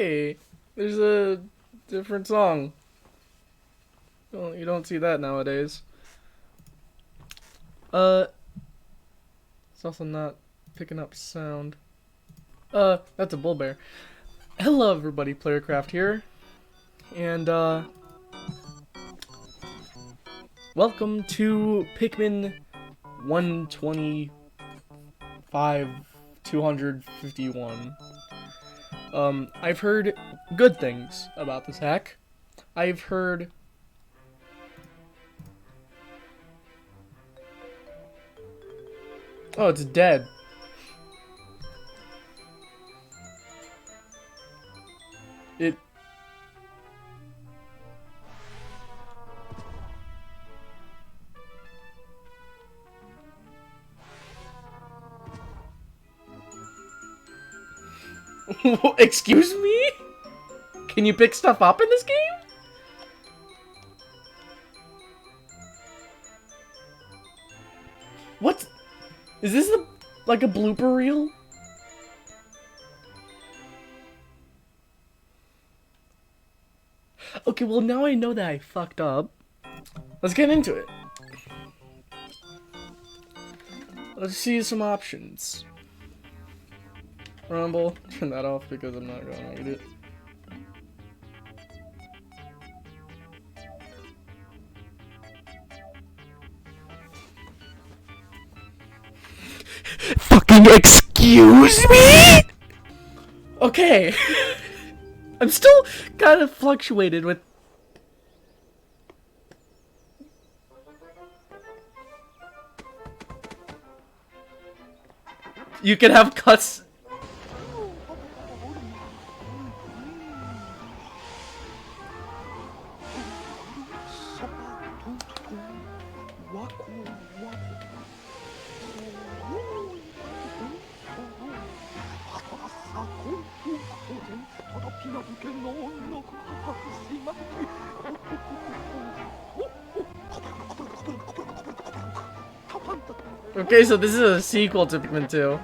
Hey, there's a different song. Well, you don't see that nowadays. It's also not picking up sound. That's a bull bear. Hello everybody, Playercraft here. And, welcome to Pikmin 125, 251. I've heard good things about this hack. I've heard... Oh, it's dead. It... Excuse me? Can you pick stuff up in this game? What? Is this like a blooper reel? Okay, well now I know that I fucked up. Let's get into it. Let's see some options. Rumble, turn that off because I'm not gonna read it. Fucking excuse me? Okay. I'm still kind of fluctuated with... You can have cuts... Okay, so this is a sequel to Pikmin 2.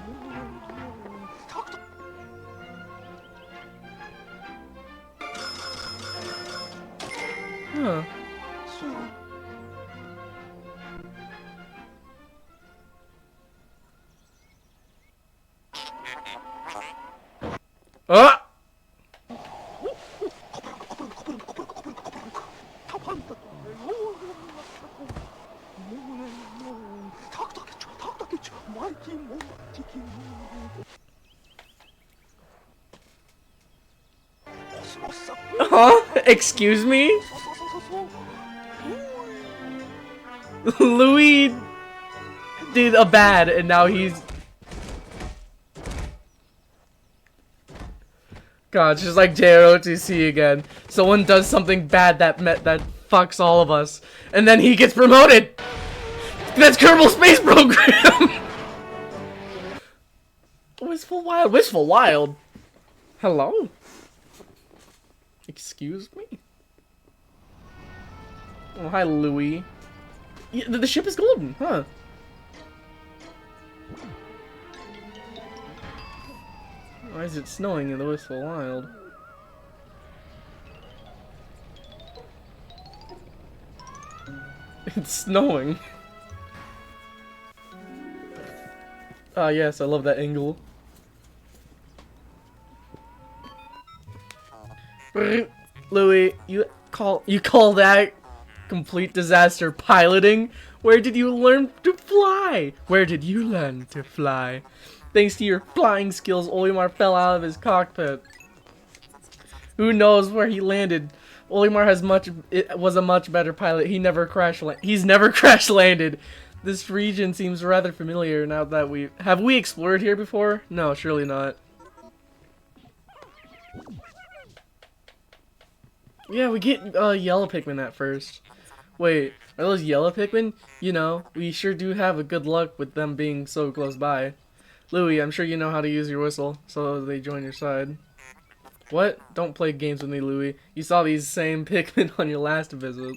Huh. Ah! Huh? Excuse me? Louis did a bad and now he's... God, it's just like JROTC again. Someone does something bad that fucks all of us. And then he gets promoted! That's Kerbal Space Program! Wistful Wild. Wistful Wild? Hello? Excuse me? Oh, hi, Louis. Yeah, the ship is golden, huh? Why is it snowing in the Wistful Wild? It's snowing. Ah, yes, I love that angle. Louis, you call that complete disaster piloting? Where did you learn to fly? Where did you learn to fly? Thanks to your flying skills, Olimar fell out of his cockpit. Who knows where he landed? Olimar was a much better pilot. He's never crash landed. This region seems rather familiar now that have we explored here before? No, surely not. Yeah, we get yellow Pikmin at first. Wait, are those yellow Pikmin? You know, we sure do have a good luck with them being so close by. Louis, I'm sure you know how to use your whistle, so they join your side. What? Don't play games with me, Louis. You saw these same Pikmin on your last visit.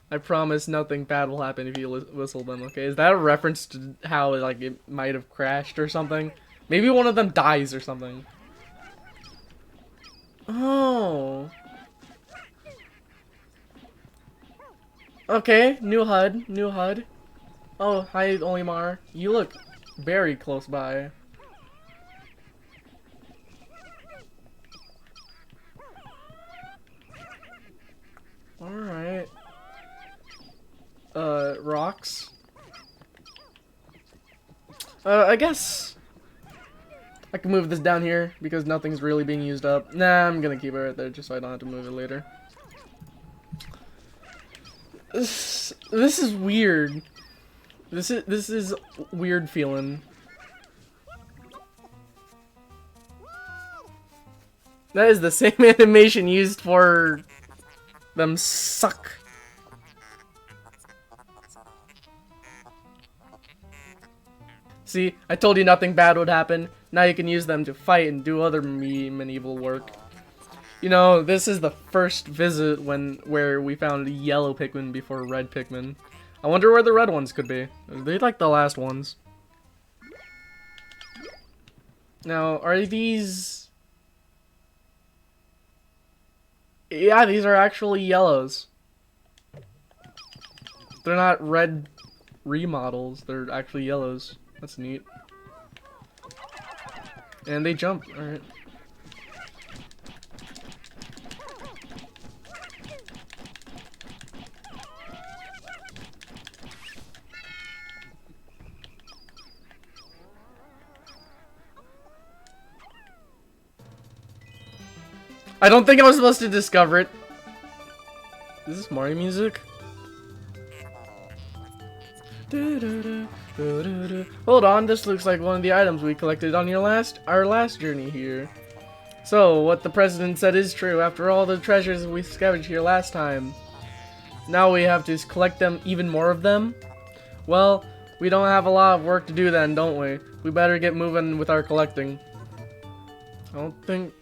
I promise nothing bad will happen if you whistle them, okay? Is that a reference to how, like, it might have crashed or something? Maybe one of them dies or something. Oh. Okay, new HUD, new HUD. Oh, hi, Olimar. You look very close by. Alright. Rocks. I guess I can move this down here because nothing's really being used up. Nah, I'm gonna keep it right there just so I don't have to move it later. This is weird. This is weird feeling. That is the same animation used for them suck. See, I told you nothing bad would happen. Now you can use them to fight and do other mean and evil work. You know, this is the first visit where we found yellow Pikmin before red Pikmin. I wonder where the red ones could be. They like the last ones. Now, are these... Yeah, these are actually yellows. They're not red remodels, they're actually yellows. That's neat. And they jump, alright. I don't think I was supposed to discover it. Is this Mario music? Hold on, this looks like one of the items we collected on our last journey here. So, what the president said is true. After all the treasures we scavenged here last time, now we have to collect them, even more of them? Well, we don't have a lot of work to do then, don't we? We better get moving with our collecting. I don't think...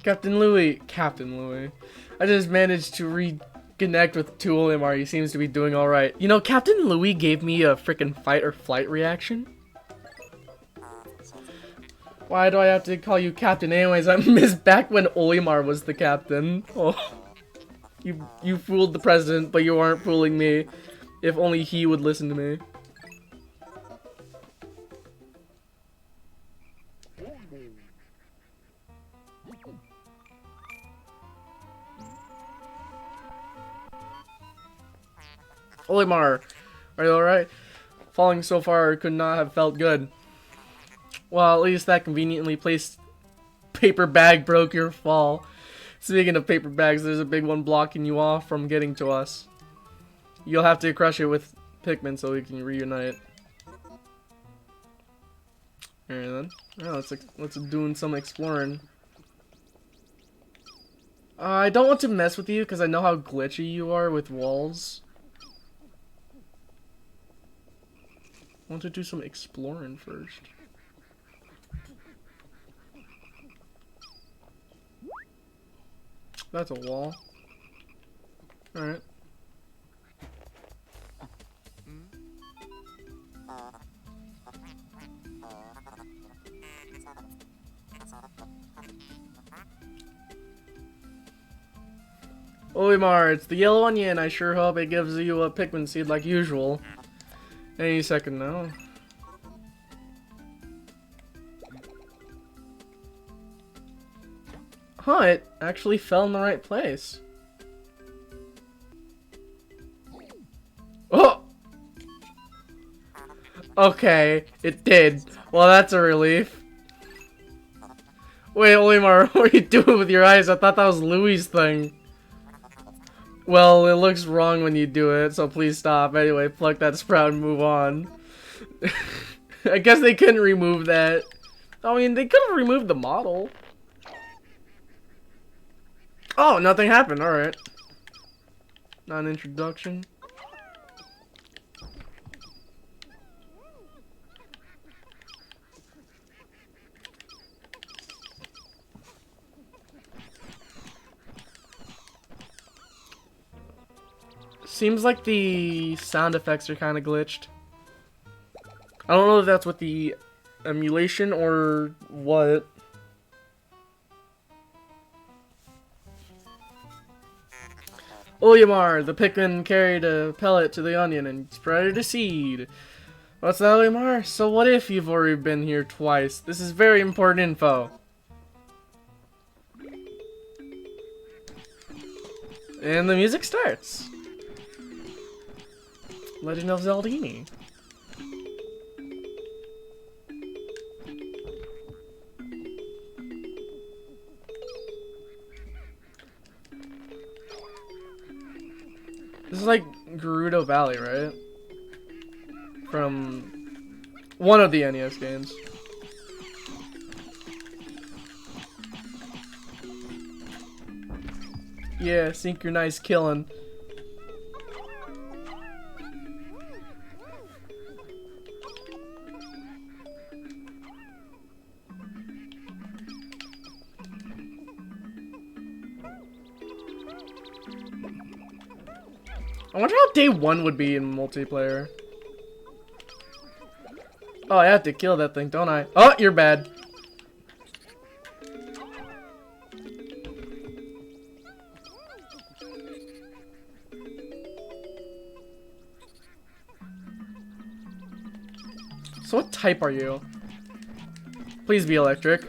Captain Louis. I just managed to reconnect with Olimar. He seems to be doing alright. You know, Captain Louis gave me a freaking fight or flight reaction. Why do I have to call you Captain anyways? I missed back when Olimar was the captain. Oh. You fooled the president, but you aren't fooling me. If only he would listen to me. Olimar, are you alright? Falling so far could not have felt good. Well, at least that conveniently placed paper bag broke your fall. Speaking of paper bags, there's a big one blocking you off from getting to us. You'll have to crush it with Pikmin so we can reunite. Alright then. Oh, let's do some exploring. I don't want to mess with you because I know how glitchy you are with walls. I want to do some exploring first. That's a wall. Alright. Olimar, it's the yellow onion. I sure hope it gives you a Pikmin seed like usual. Any second now. Huh, it actually fell in the right place. Oh! Okay, it did. Well, that's a relief. Wait, Olimar, what are you doing with your eyes? I thought that was Louis' thing. Well, it looks wrong when you do it, so please stop. Anyway, pluck that sprout and move on. I guess they couldn't remove that. I mean, they could have removed the model. Oh, nothing happened. Alright. Not an introduction. Seems like the sound effects are kind of glitched. I don't know if that's with the emulation or what. Oyamar, the Pikmin carried a pellet to the onion and spread it a seed. What's that, Oyamar? So what if you've already been here twice? This is very important info. And the music starts. Legend of Zeldini. This is like Gerudo Valley, right? From one of the NES games. Yeah, synchronized killing. I wonder how day one would be in multiplayer. Oh, I have to kill that thing, don't I? Oh, you're bad. So what type are you? Please be electric.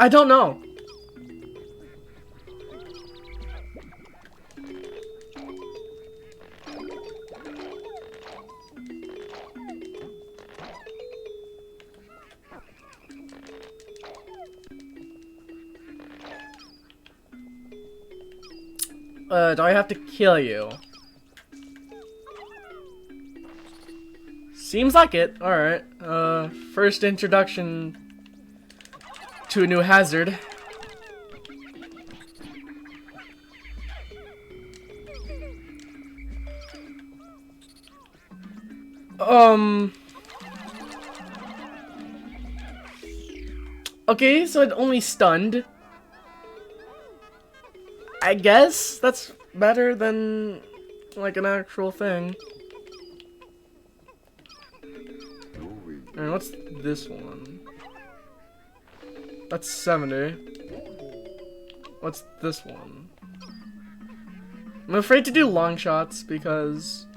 I don't know. Do I have to kill you? Seems like it. Alright. First introduction to a new hazard. Okay, so it only stunned. I guess that's better than like an actual thing. Alright, what's this one? That's 70. What's this one? I'm afraid to do long shots because...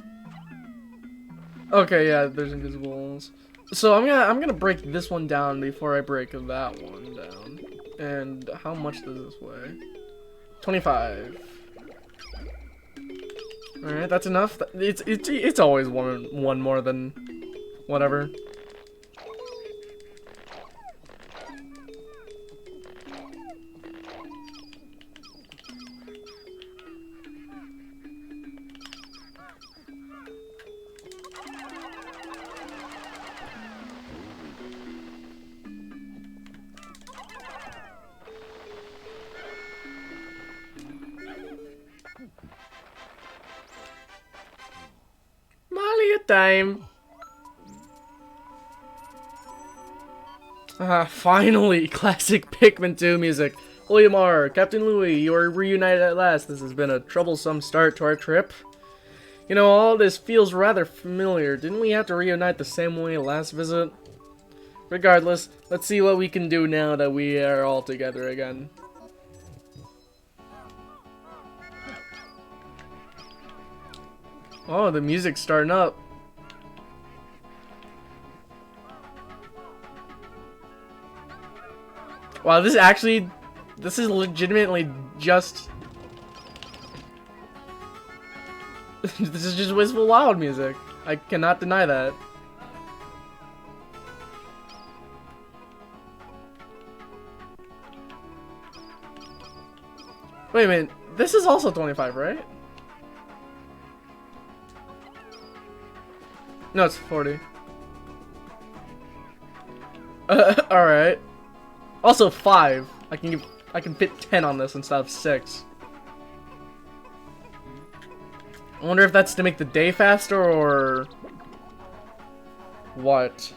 Okay, yeah, there's invisibles. So I'm gonna break this one down before I break that one down. And how much does this weigh? 25. Alright, that's enough. It's always one more than whatever. Malia time. Finally, classic Pikmin 2 music. Oyamar, Captain Louis, you are reunited at last. This has been a troublesome start to our trip. You know, all this feels rather familiar. Didn't we have to reunite the same way last visit? Regardless, let's see what we can do now that we are all together again. Oh, the music's starting up. Wow, this is legitimately just... This is just Wistful Wild music. I cannot deny that. Wait a minute, this is also 25, right? No, it's 40. Alright. Also 5. I can fit 10 on this instead of 6. I wonder if that's to make the day faster or what.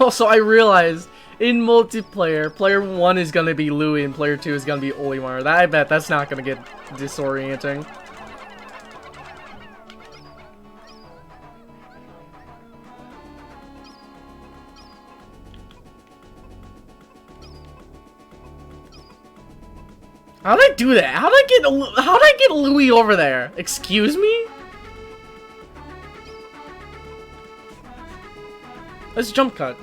Also, I realized in multiplayer, player 1 is gonna be Louie and player 2 is gonna be Olimar. I bet that's not gonna get disorienting. How'd I do that? How'd I get Louie over there? Excuse me? Let's jump cut.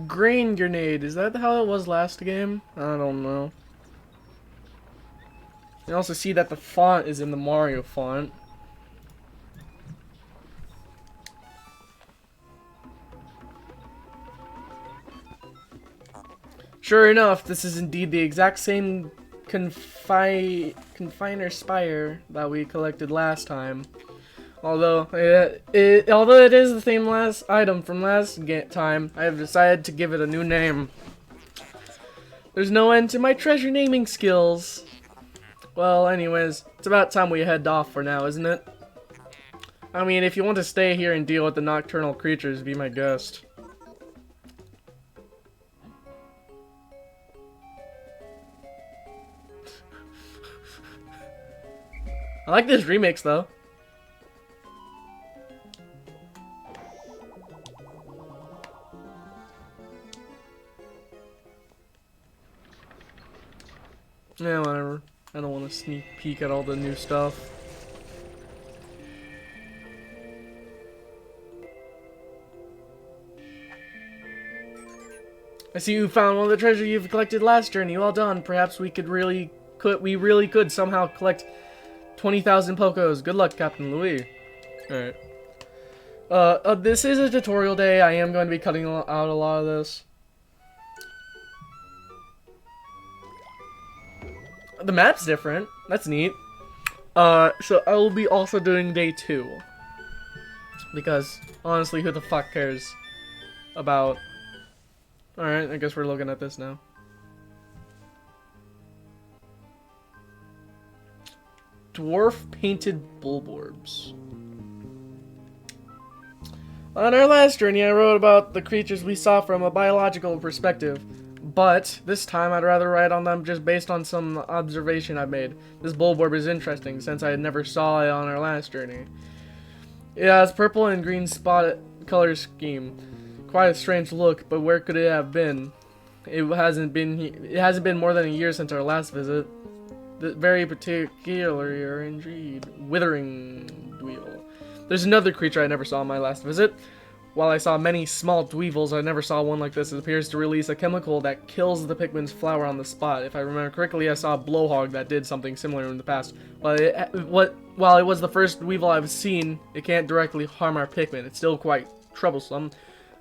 Grain grenade. Is that how it was last game? I don't know. You also see that the font is in the Mario font. Sure enough, this is indeed the exact same confiner spire that we collected last time. Although it is the same last item from last time, I have decided to give it a new name. There's no end to my treasure naming skills. Well, anyways, it's about time we head off for now, isn't it? I mean, if you want to stay here and deal with the nocturnal creatures, be my guest. I like this remix, though. Yeah, whatever. I don't want to sneak peek at all the new stuff. I see you found one of the treasure you've collected last journey. Well done. Perhaps we really could somehow collect 20,000 Pokos. Good luck, Captain Louis. Alright. This is a tutorial day. I am going to be cutting out a lot of this. The map's different. That's neat. So I will be also doing day 2. Because, honestly, who the fuck cares about... Alright, I guess we're looking at this now. Dwarf painted bulborbs. On our last journey, I wrote about the creatures we saw from a biological perspective. But this time, I'd rather write on them just based on some observation I've made. This bulborb is interesting, since I never saw it on our last journey. It has purple and green spotted color scheme. Quite a strange look, but where could it have been? It hasn't been more than a year since our last visit. Very particular indeed. Withering Dweevil. There's another creature I never saw on my last visit. While I saw many small Dweevils, I never saw one like this. It appears to release a chemical that kills the Pikmin's flower on the spot. If I remember correctly, I saw a blowhog that did something similar in the past. While it was the first Dweevil I've seen, it can't directly harm our Pikmin. It's still quite troublesome.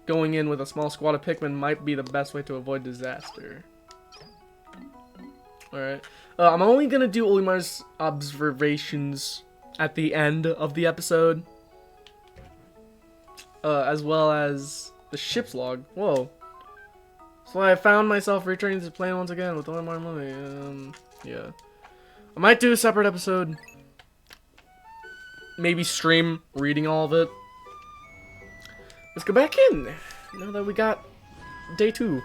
Going in with a small squad of Pikmin might be the best way to avoid disaster. Alright. I'm only gonna do Olimar's observations at the end of the episode. As well as the ship's log. Whoa. So I found myself returning to the plane once again with Olimar and Louie. Yeah. I might do a separate episode. Maybe stream reading all of it. Let's go back in. Now that we got day 2.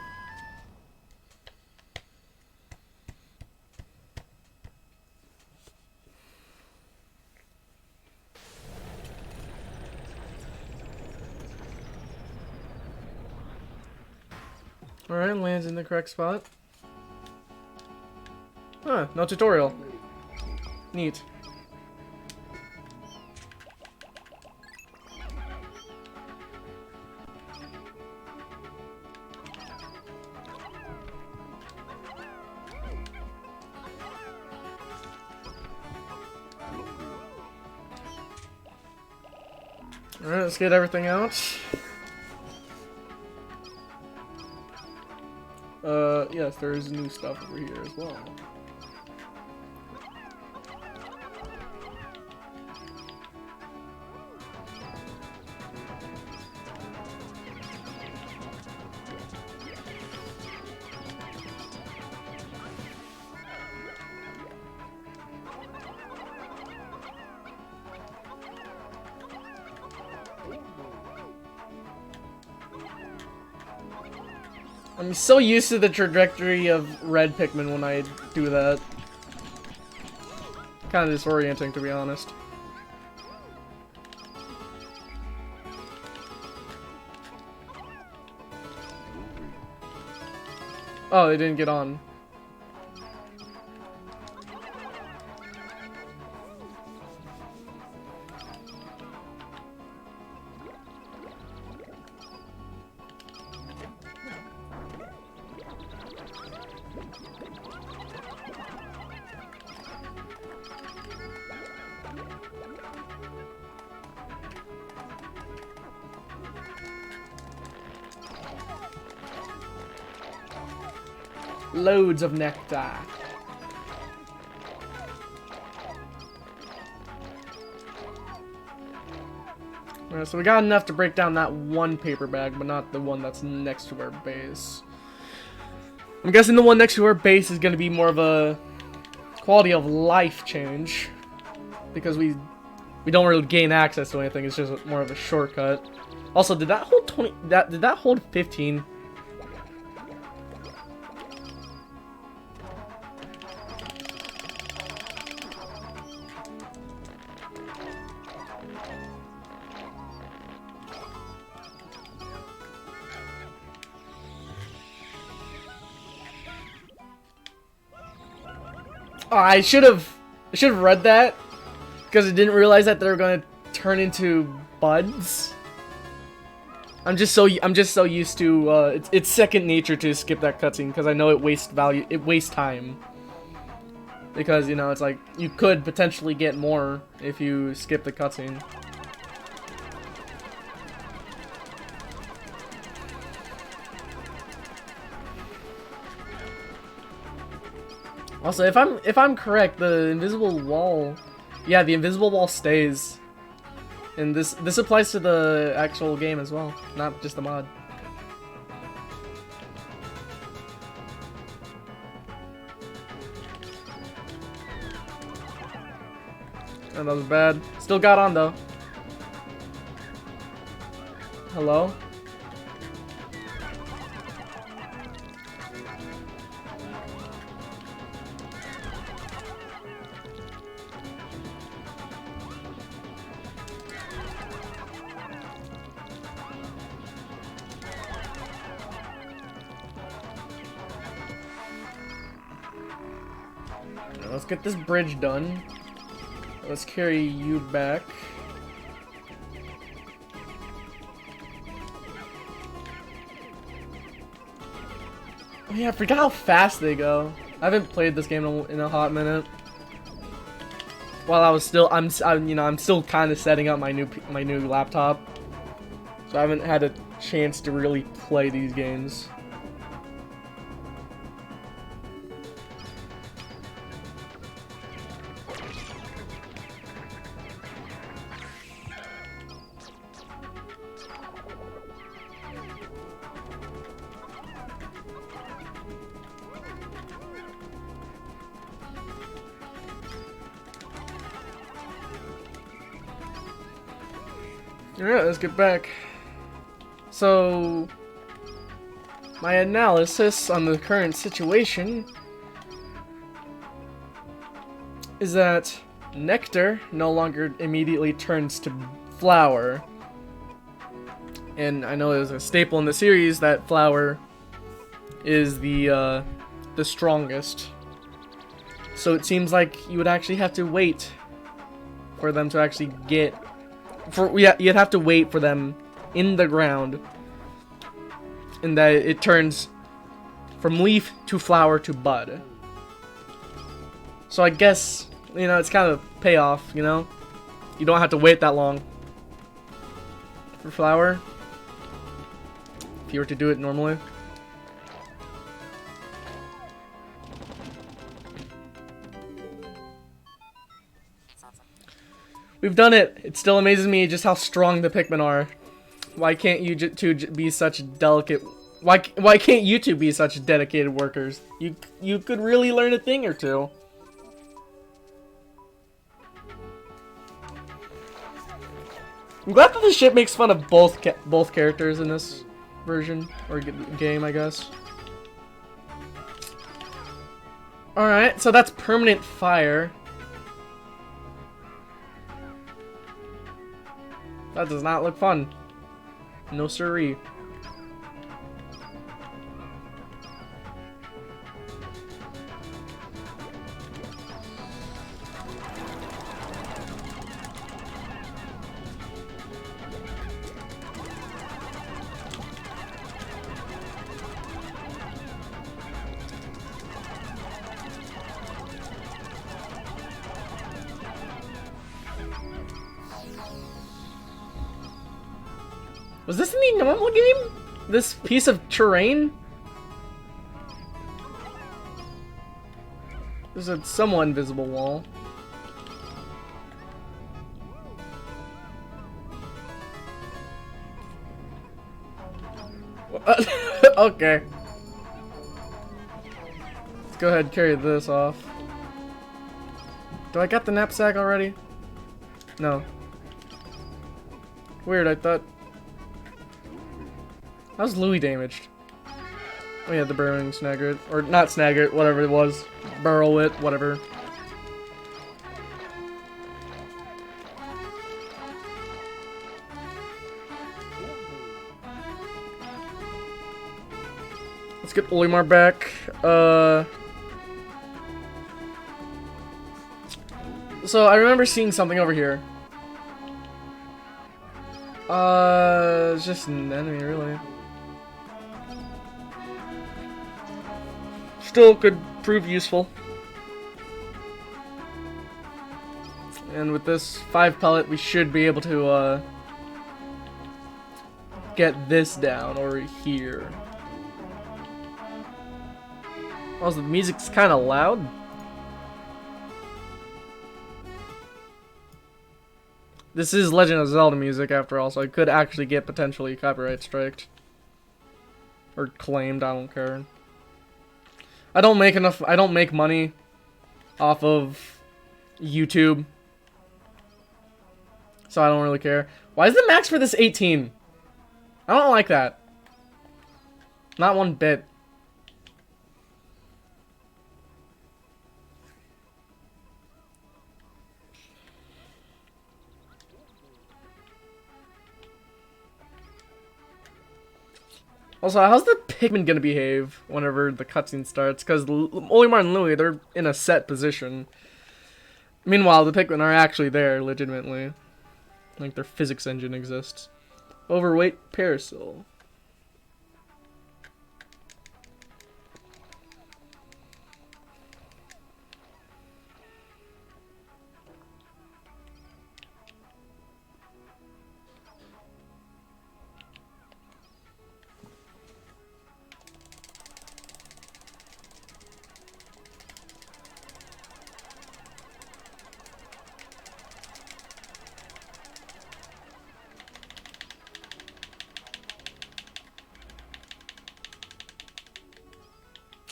Alright, lands in the correct spot. Huh, no tutorial. Neat. Alright, let's get everything out. Yes, there is new stuff over here as well. I'm so used to the trajectory of red Pikmin when I do that. Kind of disorienting, to be honest. Oh, they didn't get on. Loads of nectar. Alright, so we got enough to break down that one paper bag, but not the one that's next to our base. I'm guessing the one next to our base is going to be more of a quality of life change, because we don't really gain access to anything. It's just more of a shortcut. Also, did that hold 20? Did that hold 15? Oh, I should have read that, because I didn't realize that they were gonna turn into buds. I'm just so used to it's second nature to skip that cutscene, because I know it wastes time. Because, you know, it's like you could potentially get more if you skip the cutscene. Also, if I'm correct, the invisible wall, yeah, the invisible wall stays, and this applies to the actual game as well, not just the mod. Oh, that was bad. Still got on though. Hello? Let's get this bridge done. Let's carry you back. Oh yeah, I forgot how fast they go. I haven't played this game in a hot minute. While I was still, I'm still kind of setting up my new laptop, so I haven't had a chance to really play these games. Alright, let's get back. So, my analysis on the current situation is that nectar no longer immediately turns to flower. And I know there's a staple in the series that flower is the strongest. So it seems like you would actually have to wait for them to actually get... you'd have to wait for them in the ground, and that it turns from leaf to flower to bud. So I guess, you know, it's kind of a payoff, you know? You don't have to wait that long for flower if you were to do it normally. We've done it! It still amazes me just how strong the Pikmin are. Why can't you two be such delicate... Why can't you two be such dedicated workers? You could really learn a thing or two. I'm glad that the ship makes fun of both characters in this version, or game, I guess. Alright, so that's permanent fire. That does not look fun. No siree. Was this in the normal game? This piece of terrain? There's a somewhat invisible wall. Okay. Let's go ahead and carry this off. Do I got the knapsack already? No. Weird, I thought... How's Louis damaged? Oh yeah, the burrowing Snaggart. Or not Snaggart, whatever it was. Burrow it, whatever. Let's get Olimar back. So I remember seeing something over here. It's just an enemy, really. Still could prove useful. And with this 5 pellet, we should be able to, get this down over here. Also, the music's kind of loud. This is Legend of Zelda music, after all, so I could actually get potentially copyright striked. Or claimed, I don't care. I don't make money off of YouTube. So I don't really care. Why is the max for this 18? I don't like that. Not one bit. Also, how's the Pikmin gonna behave whenever the cutscene starts? Because Olimar and Louis, they're in a set position. Meanwhile, the Pikmin are actually there, legitimately. Like, their physics engine exists. Overweight Parasil.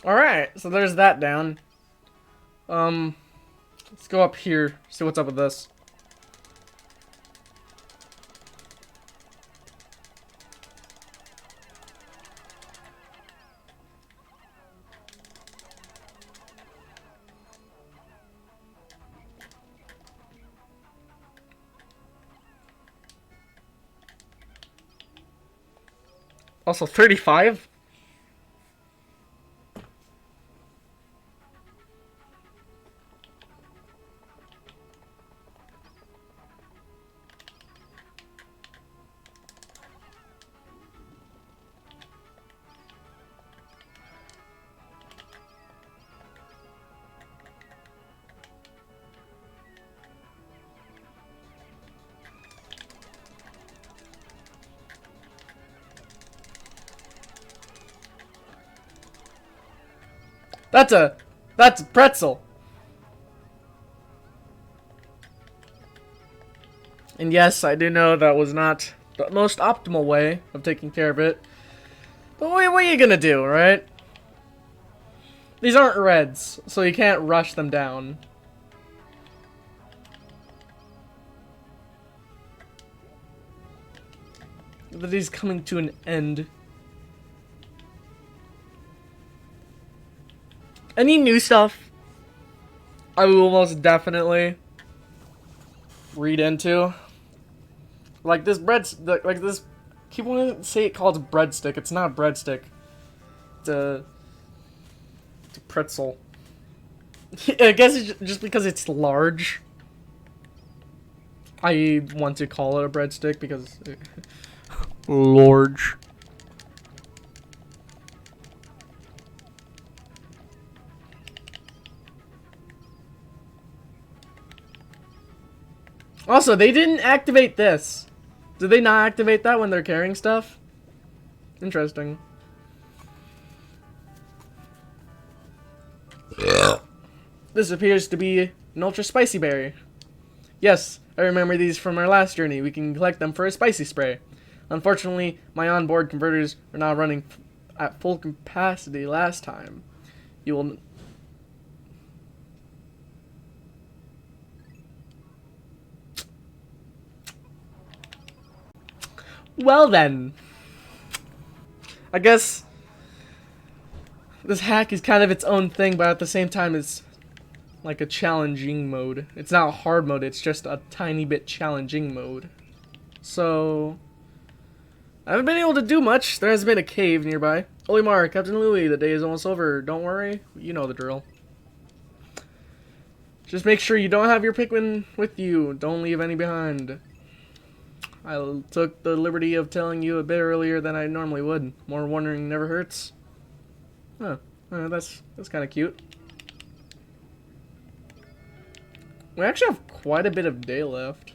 Alright, so there's that down. Let's go up here, see what's up with this. Also, 35? That's a pretzel. And yes, I do know that was not the most optimal way of taking care of it. But what are you gonna do, right? These aren't reds, so you can't rush them down. That he's coming to an end. Any new stuff I will most definitely read into. Like this like this. People want to say it called a breadstick. It's not a breadstick. It's a pretzel. I guess it's just because it's large. I want to call it a breadstick because large. Also, they didn't activate this. Did they not activate that when they're carrying stuff? Interesting. This appears to be an ultra spicy berry. Yes, I remember these from our last journey. We can collect them for a spicy spray. Unfortunately, my onboard converters are not running at full capacity last time. You will... Well then. I guess this hack is kind of its own thing, but at the same time it's like a challenging mode. It's not a hard mode, it's just a tiny bit challenging mode. So I haven't been able to do much. There has been a cave nearby. Olimar, Captain Louis, the day is almost over. Don't worry, you know the drill. Just make sure you don't have your Pikmin with you. Don't leave any behind. I took the liberty of telling you a bit earlier than I normally would. More wondering never hurts. Huh. That's kind of cute. We actually have quite a bit of day left.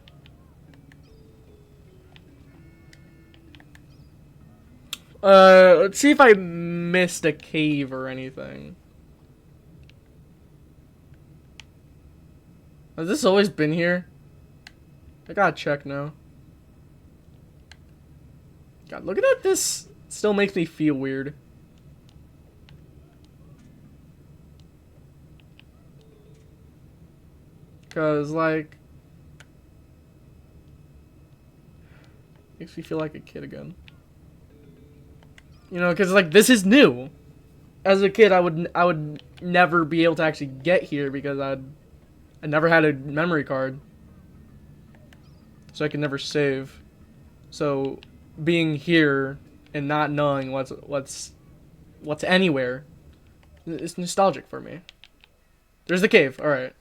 Let's see if I missed a cave or anything. Has this always been here? I gotta check now. God, looking at this still makes me feel weird. Cause like makes me feel like a kid again. You know, cause like this is new. As a kid, I would never be able to actually get here because I never had a memory card, so I could never save. So being here and not knowing what's anywhere, it's nostalgic for me. There's the cave. All right.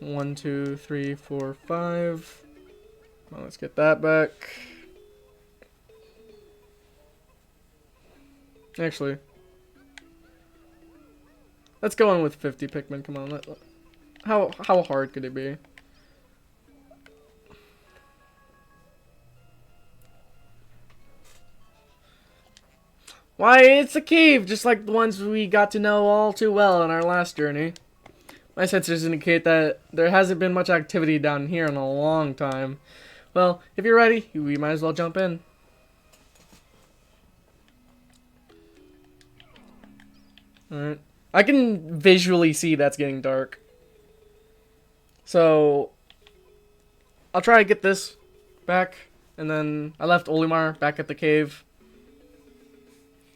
One, two, three, four, five. Well, let's get that back. Actually, let's go on with 50 Pikmin. Come on, how hard could it be? Why, it's a cave, just like the ones we got to know all too well on our last journey. My sensors indicate that there hasn't been much activity down here in a long time. Well, if you're ready, we might as well jump in. Alright. I can visually see that's getting dark. So I'll try to get this back, and then I left Olimar back at the cave.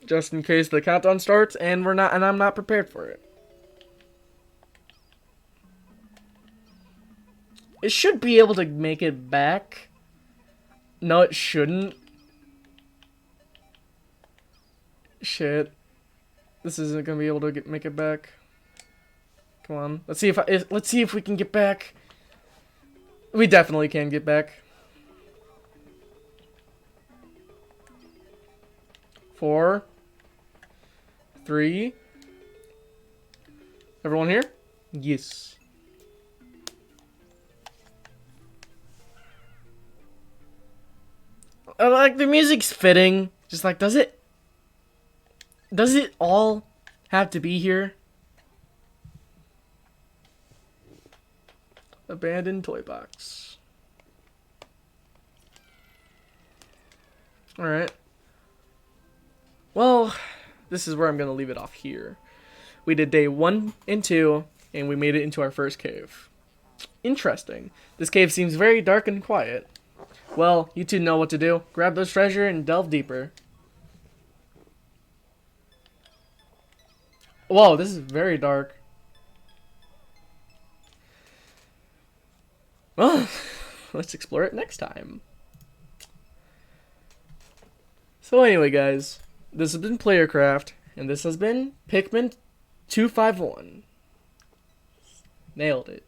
Just in case the countdown starts and I'm not prepared for it. It should be able to make it back. No, it shouldn't. Shit. This isn't gonna be able to make it back. Come on. Let's see if we can get back. We definitely can get back. 4, 3. Everyone here? Yes. Like the music's fitting. Just like, does it all have to be here? Abandoned toy box. Alright. Well, this is where I'm going to leave it off here. We did day 1 and 2, and we made it into our first cave. Interesting. This cave seems very dark and quiet. Well, you two know what to do. Grab this treasure and delve deeper. Whoa, this is very dark. Well, let's explore it next time. So anyway, guys, this has been Playercraft, and this has been Pikmin 251. Nailed it.